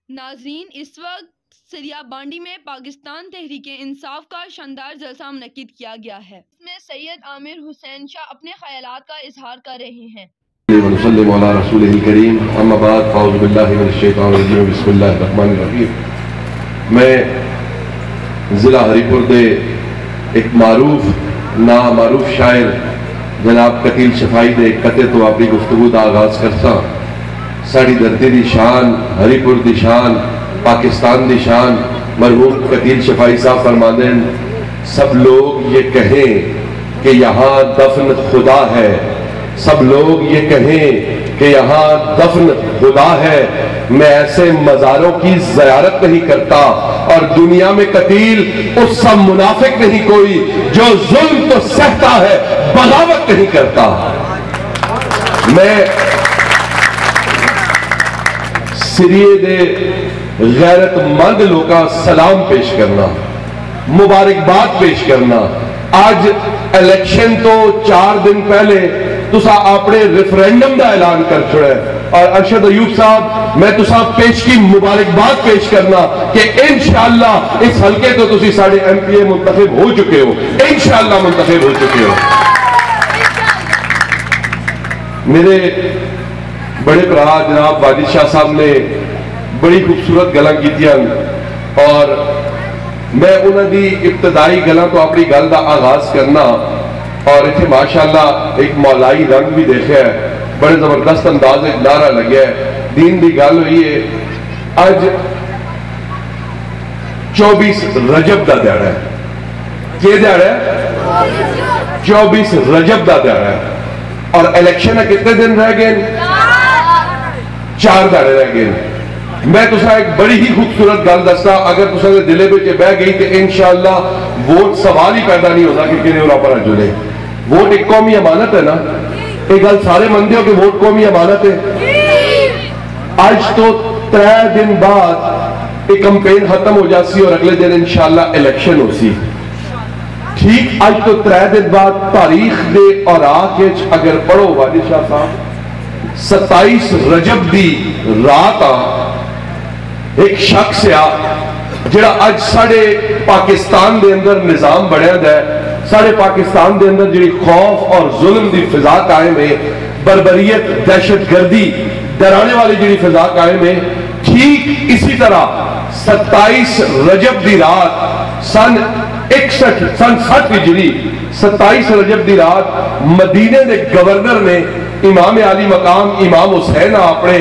ناظرین، اس وقت سریا بانڈی میں پاکستان تحریک انصاف کا شاندار جلسہ منعقد کیا گیا ہے۔ اس میں سید عامر حسین شاہ اپنے خیالات کا اظہار کر رہے ہیں۔ ونسلم علی رسولہ الکریم، اما بعد فاعوذ باللہ من الشیطان الرجیم، بسم اللہ الرحمن الرحیم۔ میں ضلع ہری پور دے ایک نامعروف شاعر جناب قتیل شفائی دے قطع تو اپنی گفتگو دا آغاز کرتا۔ ساڑی دھرتی دی شان، ہری پور دی شان، پاکستان دی شان، مرحوم قتیل شفائی صاحب فرماتے ہیں، سب لوگ یہ کہیں کہ یہاں دفن خدا ہے، سب لوگ یہ کہیں کہ یہاں دفن خدا ہے، میں ایسے مزاروں کی زیارت نہیں کرتا، اور دنیا میں قتیل اس سا منافق نہیں کوئی جو ظلم تو سہتا ہے بغاوت نہیں کرتا۔ میں سریے دے غیرت مند لوگا سلام پیش کرنا، مبارکباد پیش کرنا۔ آج الیکشن تو 4 دن پہلے تسا اپنے ریفرینڈم دا اعلان کر چھوڑے، اور ارشد ایوب صاحب میں تسا پیش کی مبارکباد پیش کرنا کہ انشاءاللہ اس حلقے تو تسی ساڑھے ایم پی اے منتخب ہو چکے ہو، انشاءاللہ منتخب ہو چکے ہو۔ میرے بڑے برا جناب واجد شاہ صاحب نے بڑی خوبصورت گلاں کی دیا، اور میں انہوں دی ابتدائی گلاں تو اپنی گل دا آغاز کرنا، اور اتھے ماشاءاللہ ایک مولائی رنگ بھی دیکھے ہے، بڑے زبردست انداز ایک نعرہ لگیا ہے، دین دی گل ہوئی ہے۔ آج 24 رجب دا دیڑا ہے، کیا دیڑا ہے؟ 24 رجب دا دیڑا ہے، اور الیکشن کتنے دن رہ گئے؟ 4 دن رہ گئے۔ میں تسا ایک بڑی ہی خوبصورت گل دستا، اگر تسا دے دلے بچے بہ گئی تو انشاءاللہ ووٹ سوال ہی پیدا نہیں ہوتا کہ کنے انہوں پر جلے۔ ووٹ ایک قومی امانت ہے نا، ایک گل سارے مندے ہو کہ ووٹ قومی امانت ہے۔ آج تو 3 دن بعد ایک کمپین ختم ہو جاسی اور اگلے دن انشاءاللہ الیکشن ہو سی۔ ٹھیک آج تو 3 دن بعد تاریخ دے اور آکھچ اگر پڑھو واجد شاہ صاحب، 27 رجب دی رات ایک شخص جڑا آج ساڑھے پاکستان دے اندر نظام بڑھیا ہے، ساڑھے پاکستان دے اندر جڑی خوف اور ظلم دی فضا قائم ہے، بربریت، دہشت گردی، ڈرانے والی جڑی فضا قائم ہے، ٹھیک اسی طرح 27 رجب دی رات سن 60 ہجری 27 رجب دی رات مدینے دے گورنر نے امام عالی مقام امام حسین اپنے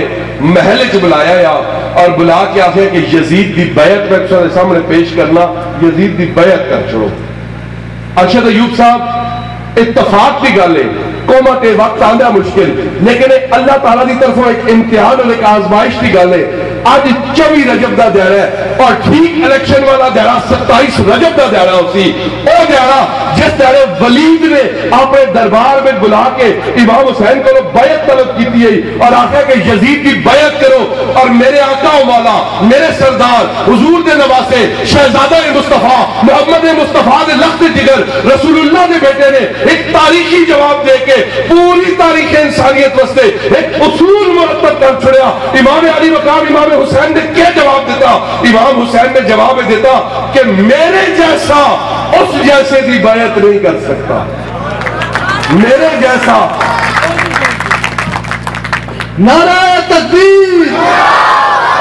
محل چ بلایا یا، اور بلا کے آخر کہ یزید دی بیعت میں تساں دے سامنے پیش کرنا، یزید دی بیعت کر چھوڑو۔ ارشد ایوب صاحب اتفاق کی گل ہے، قومہ کے وقت آندہ مشکل، لیکن اللہ تعالیٰ دی طرفوں ایک امتحان اور ایک آزمائش کی گل ہے۔ آج 24 رجب دا دیڑا ہے، اور ٹھیک الیکشن والا دیڑا 27 رجب دا دیڑا ہوسی، او دیڑا جس دیڑے ولید نے اپنے دربار میں بلا کے امام حسین کو بیعت طلب کیتی ہے، اور آخر کہ یزید کی بیعت کرو، اور میرے آقا و مولا، میرے سردار حضور دے نواسے شہزادہ مصطفیٰ محمد مصطفیٰ دے لخت جگر رسول اللہ دے بیٹے نے ایک تاریخی جواب دے کے پوری تاریخ انسانیت وستے ایک اصول مرتب کر چھڑیا۔ امام علی مقام امام حسین نے کیا جواب دیتا؟ امام حسین نے جواب دیتا کہ میرے جیسا اس جیسے دی بیعت نہیں کر سکتا، میرے جیسا۔ نعرہ تکبیر،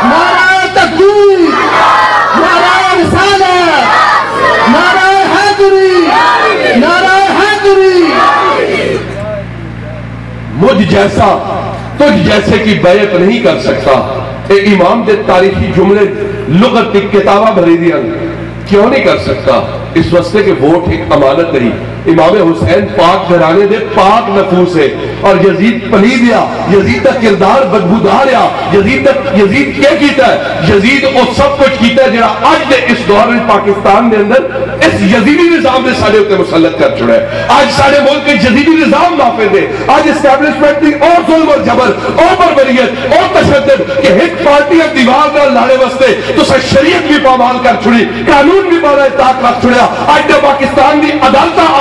نعرہ تکبیر، نعرہ رسالت، نعرہ حیدری، نعرہ حیدری۔ مجھ جیسا تجھ جیسے کی بیعت نہیں کر سکتا۔ اے امام دے تاریخی جملے لغت کی کتابہ بھری دیا، کیوں نہیں کر سکتا؟ اس واسطے کہ ووٹ ایک امانت نہیں۔ امام حسین پاک گھرانے دے پاک نفوس ہے، اور یزید پلید یا، یزید کا کردار بدبودار یا، یزید کیا کیتا ہے؟ یزید وہ سب کچھ کیتا ہے جڑا آج دے اس دور میں پاکستان دے اندر اس یزیدی نظام نے سارے ہوتے مسلط کر چھوڑا ہے۔ آج سارے ملک کے یزیدی نظام نافذ ہے، آج اسٹیبلشمنٹ دی اور ظلم اور جبر اور بربریت اور تشدد کہ ایک پارٹی اب دیوار نہ لانے واسطے تو سا شریعت بھی پامال کر چھوڑی، قانون بھی بارہ اطاعت رکھ چھوڑیا۔ آج دے پاکستان دی عدالتہ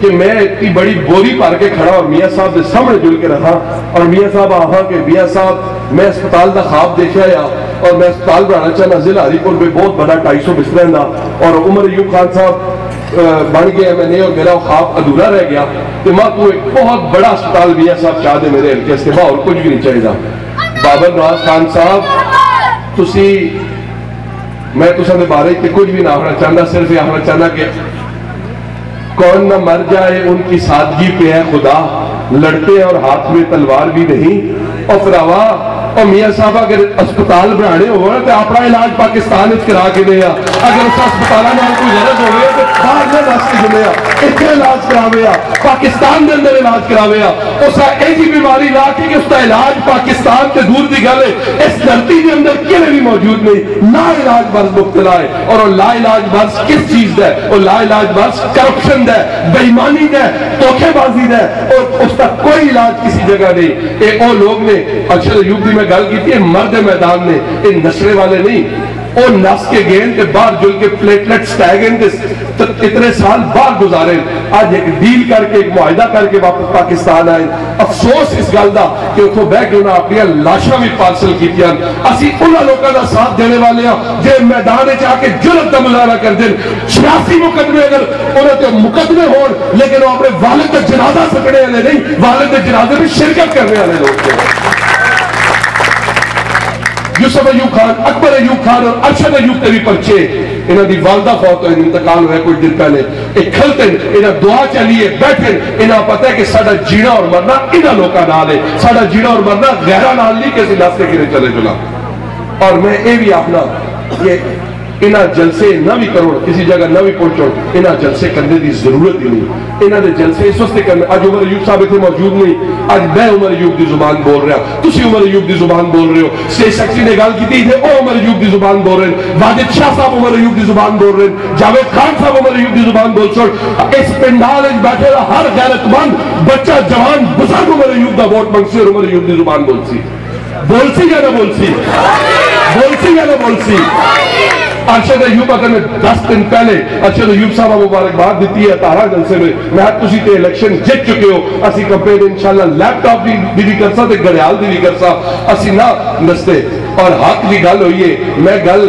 کہ میں اتنی بڑی بوری پار کے کھڑا اور میاں صاحب کے سامنے جل کے رہا اور میاں صاحب آہا کہ میاں صاحب میں اسپتال دا خواب دیکھا یا اور میں اسپتال بنانا چاہنا ضلع ہری پور میں بہت بڑا 250 بستروں دا اور عمر ایوب خان صاحب بن گیا میں نے اور میرا خواب ادھورا رہ گیا تو ماں کو ایک بہت بڑا اسپتال میاں صاحب چاہ دے میرے ہلکے سے اور کچھ بھی نہیں چاہیے دا بابر نواز خان صاحب تسی میں تو سب بارے کہ کچھ بھی نہ ہونا چاہنا صرف یہ ہونا چاہنا کہ کون نہ مر جائے ان کی سادگی پہ ہے خدا لڑتے ہیں اور ہاتھ میں تلوار بھی نہیں اور فراوا اور میاں صاحب اگر اسپتال بنانے ہو تو اپنا علاج پاکستان کرا کے دیا اگر اس اسپتالہ میں کوئی غرض ہو گیا تو باہر میں بس کے جمعہ اتنے علاج کراویا پاکستان دے اندر علاج کراویا اس ایسی بیماری لا کے کہ اس کا علاج پاکستان کے دور دی گل ہے اس دھرتی کے اندر کیلے بھی موجود نہیں لا علاج برس مبتلا ہے اور لا علاج برس کس چیز ہے اور لا علاج برس کرپشن ہے بےایمانی ہے دھوکے بازی ہے اور اس کا کوئی علاج کسی جگہ نہیں اے او لوگ نے ارشد ایوب دی میں گل کی تھی مرد میدان نے یہ نشرے والے نہیں اور نس کے گین کے باہر جل کے پلیٹلٹ سٹیگن کے اتنے سال باہر گزارے آج ایک ڈیل کر کے ایک معاہدہ کر کے واپس پاکستان آئے افسوس اس گل دا کہ اتھوں بہ کے انہاں اپنی لاشاں بھی پارسل کیتیاں اسی انہاں لوگاں دا ساتھ دینے والے ہیں جے میدان وچ آ کے جرأت دا مظاہرہ کر دین 86 مقدمے اگر انہاں تے مقدمے ہون لیکن وہ اپنے والد کا جنازہ سکنے والے نہیں والد کے جنازے میں شرکت کرنے والے لوگ تھے یوسف ایوب خان اکبر ایوب خان اور ارشد ایوب تے بھی پرچے انہاں دی والدہ فوت ہوئے انتقال ہوئے کچھ دن پہلے ایک کھلتے انہاں دعا چلیے بیٹھے انہاں پتہ ہے کہ ساڑھا جینا اور مرنا انہاں لوکا نال ہے ساڑھا جینا اور مرنا غیرہ نال نہیں کسی ناستے کے لئے چلے جلا اور میں اے بھی اپنا یہ انہاں جلسے نہ بھی کرو کسی جگہ نہ بھی پہنچو انہاں جلسے کرنے دی ضرورت ہی نہیں انہاں نے جلسے اس وقت کرنے آج عمر ایوب صاحب اتنے موجود نہیں آج میں عمر ایوب دی زبان بول رہا تسی عمر ایوب دی زبان بول رہے ہو سے شخصی نے گال کی تھی او عمر ایوب دی زبان بول رہے ہیں واجد شاہ صاحب عمر ایوب دی زبان بول رہے ہیں جاوید خان صاحب عمر ایوب دی زبان بول چھوڑ اس پنڈال اس بیٹھے رہا ہر غیرت مند بچہ جوان بزرگ عمر ایوب دا ووٹ منگسی اور عمر ایوب دی زبان بولسی بولسی یا نہ بولسی بولسی یا نہ بولسی ارشد ایوب اگر میں 10 دن پہلے ارشد ایوب صاحب مبارکباد دیتی ہے تارا جلسے میں میں تسی تے الیکشن جیت چکے ہو اسی کمپین انشاءاللہ لیپ ٹاپ بھی کرسا تے گھڑیال بھی کرسا اسی نہ نستے اور حق بھی گل ہوئی ہے میں گل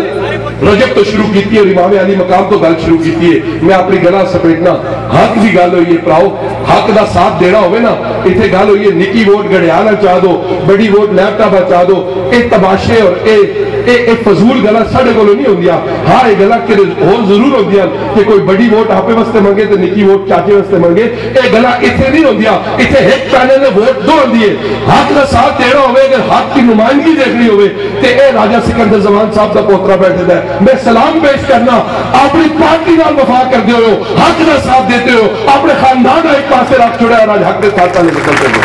رجب تو شروع کیتی ہے اور امام علی مقام تو گل شروع کیتی ہے میں اپنی گلا سپیٹنا حق بھی گل ہوئی ہے پراؤ حق دا ساتھ دینا ہوئے نا اتنے گل ہوئی ہے نکی ووٹ گھڑیال چاہ دو بڑی ووٹ لیپ ٹاپ چاہ دو اے تماشے اور اے فضول گلا ساڑھے کو نہیں ہوں دیا ہاں یہ گلا کہ ضرور ہوں دیا کہ کوئی بڑی ووٹ آپ واسطے منگے تو نکی ووٹ چاچے واسطے منگے اے گلا اتنے نہیں ہوں دیا اتنے ایک پہلے نے ووٹ دو ہوں دیئے حق دا ساتھ دینا ہوئے اگر حق کی نمائندگی دیکھنی ہوئے تے اے راجہ سکندر زمان صاحب دا پوترہ بیٹھے دے میں سلام پیش کرنا اپنی پارٹی نال وفا کر دے ہو حق دا ساتھ دیتے ہو اپنے خاندان ایک پاسے رکھ چھوڑے اور آج حق دے ساتھ لے نکلتے ہو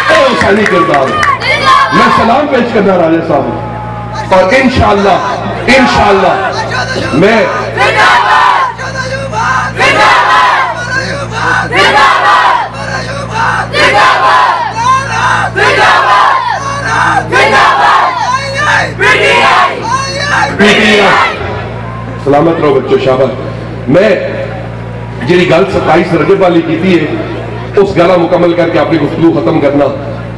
اے حسینی کردار میں سلام پیش کرنا راجہ صاحب اور انشاءاللہ میں سلامت رہو بچوں شابت میں جنہی گل 27 رجب والی کی تھی ہے اس گلہ مکمل کر کے اپنی گفتگو ختم کرنا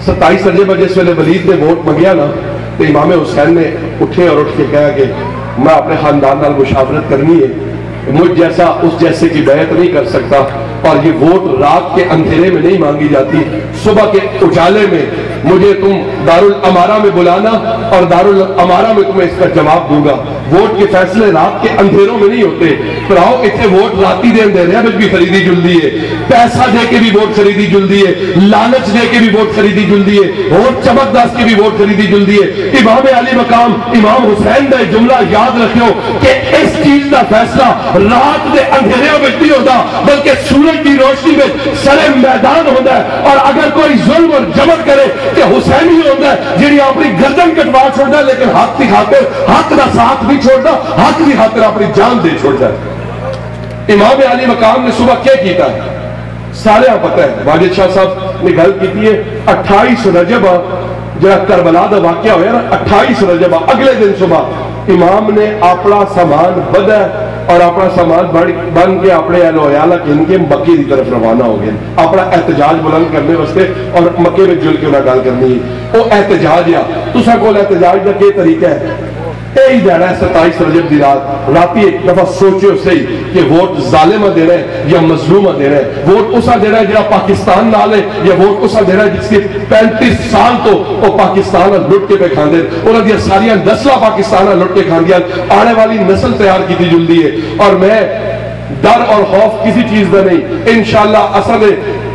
27 رجب جس ویلے ولید نے ووٹ منگیا نا تو امام حسین نے اٹھے اور اٹھ کے کہا کہ میں اپنے خاندان نال مشاورت کرنی ہے مجھ جیسا اس جیسے کی بیعت نہیں کر سکتا اور یہ ووٹ رات کے اندھیرے میں نہیں مانگی جاتی صبح کے اجالے میں مجھے تم دارالامارہ میں بلانا اور دارالامارہ میں تمہیں اس کا جواب دوں گا ووٹ کے فیصلے رات کے اندھیروں میں نہیں ہوتے پھر آؤ اتنے ووٹ راتی دے اندھیرے میں بھی خریدی جلدی ہے پیسہ دے کے بھی ووٹ خریدی جلدی ہے لالچ دے کے بھی ووٹ خریدی جلدی ہے اور چمک داس کی بھی ووٹ خریدی جلدی ہے امام علی مقام امام حسین دا جملہ یاد رکھو کہ اس چیز کا فیصلہ رات دے اندھیروں میں نہیں ہوتا بلکہ سورج کی روشنی میں سرے میدان ہوتا ہے اور اگر کوئی ظلم اور جبر کرے کہ حسین ہی ہوتا ہے جنہی اپنی گردن کٹوا چھوڑتا ہے لیکن حق کی خاطر حق کا ساتھ بھی چھوڑتا حق کی خاطر اپنی جان دے چھوڑتا ہے امام علی مقام نے صبح کیا کیتا ہے سارے آپ پتہ ہے واجد شاہ صاحب نے گل کی ہے 28 رجب جہاں کربلا دا واقعہ ہویا نا 28 رجب اگلے دن صبح امام نے اپنا سامان بدھا اور اپنا سامان بن کے اپنے اہل و عیال ان کے مکے کی طرف روانہ ہو گئے اپنا احتجاج بلند کرنے واسطے اور مکے میں جل کے انہیں گل کرنی ہے وہ احتجاج یا تساں کول احتجاج کا کیا طریقہ ہے یہی دینا ہے 27 رجب دی راتی ایک دفعہ سوچو صحیح کہ ووٹ ظالمہ دینا ہے یا مظلومہ دینا ہے ووٹ اسا دینا ہے جہاں پاکستان نال ہے یا ووٹ اسا دینا ہے جس کے 35 سال تو وہ پاکستان لٹ کے پہ کھاندے انہوں نے ساریاں نسلیں پاکستان لٹ کے کھاندیاں آنے والی نسل تیار کی جلدی ہے اور میں ڈر اور خوف کسی چیز کا نہیں انشاءاللہ اصل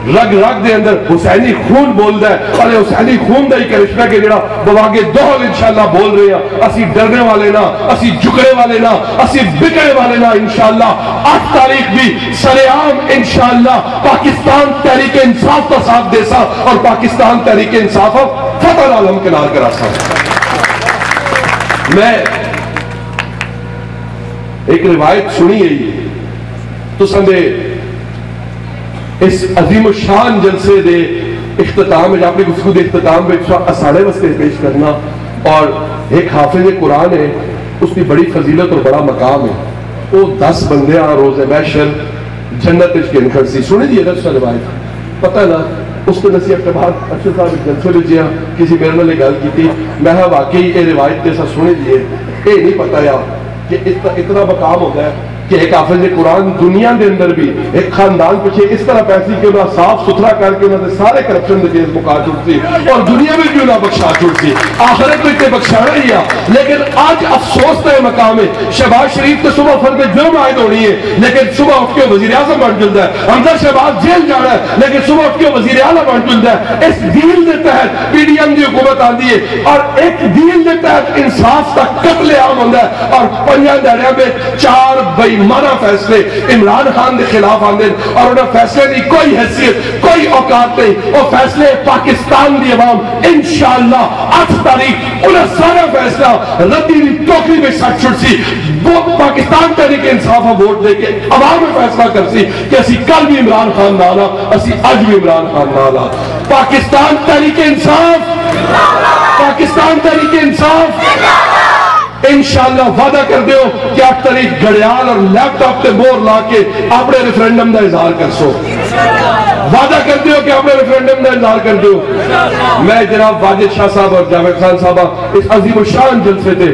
رگ رگ دے اندر حسینی خون بول دا ہے اور حسینی خون دا ہی کرشمہ کے جڑا بواگے دوہل انشاءاللہ بول رہے ہیں اسی ڈرنے والے نا اسی جھکڑے والے نا اسی بکڑے والے نا انشاءاللہ 8 تاریخ بھی سرعام انشاءاللہ پاکستان تحریک انصاف کا ساتھ دے سا اور پاکستان تحریک انصاف فتح العالم کنار کرا سا میں ایک روایت سنی ہے تو سندے اس عظیم الشان جلسے دے اختتام میں اپنی گفتگو دے اختتام میں اساڑے وستے پیش کرنا اور ایک حافظ قرآن ہے اس کی بڑی فضیلت اور بڑا مقام ہے وہ 10 بندے روز محشر جنت کے نکھڑسی سنے دیئے گا اس کا روایت پتہ نا اس کو نصیحت کے بعد اچھا صاحب جلسے لے جیا کسی میرے نے گل کی تھی میں واقعی یہ روایت جیسا سنے دیئے یہ نہیں پتا یا کہ اتنا مقام ہوتا ہے کہ ایک حافظ قرآن دنیا دے اندر بھی ایک خاندان پچھے اس طرح پیسی کہ انہاں صاف ستھرا کر کے انہاں سارے کرپشن دے کیس مکا چھوڑ سی اور دنیا میں بھی انہاں بخشا چھوڑ سی آخرت میں تے بخشانا ہی ہے لیکن آج افسوس تے مقام ہے شہباز شریف تے صبح فرد جرم عائد ہونی ہے لیکن صبح اٹھ کے وزیر اعظم بن جلدا ہے حمزہ شہباز جیل جانا ہے لیکن صبح اٹھ کے وزیر اعلیٰ بن جلدا ہے اس ڈیل دے تحت پی ڈی ایم دی حکومت آندی ہے اور ایک ڈیل دے تحت انصاف کا قتل عام ہوندا ہے اور 5 دہڑیاں میں 4 بےمانہ فیصلے عمران خان دے خلاف آندے اور انہیں فیصلے دی کوئی حیثیت کوئی اوقات نہیں وہ فیصلے پاکستان دی عوام انشاءاللہ 8 تاریخ انہیں سارا فیصلہ ردی دی ٹوکری میں سچ چھڑ سی وہ پاکستان تحریک انصاف ووٹ دے کے عوام میں فیصلہ کر سی کہ اسی کل بھی عمران خان نالا اسی آج بھی عمران خان نالا پاکستان تحریک انصاف پاکستان تحریک انصاف انشاءاللہ وعدہ کر دیو کہ 8 تاریخ گھڑیال اور لیپ ٹاپ تے مور لا کے اپنے ریفرینڈم دا اظہار کر سو وعدہ کر دیو کہ اپنے ریفرینڈم دا اظہار کر دیو میں جناب واجد شاہ صاحب اور جاوید خان صاحبہ اس عظیم الشان جلسے تھے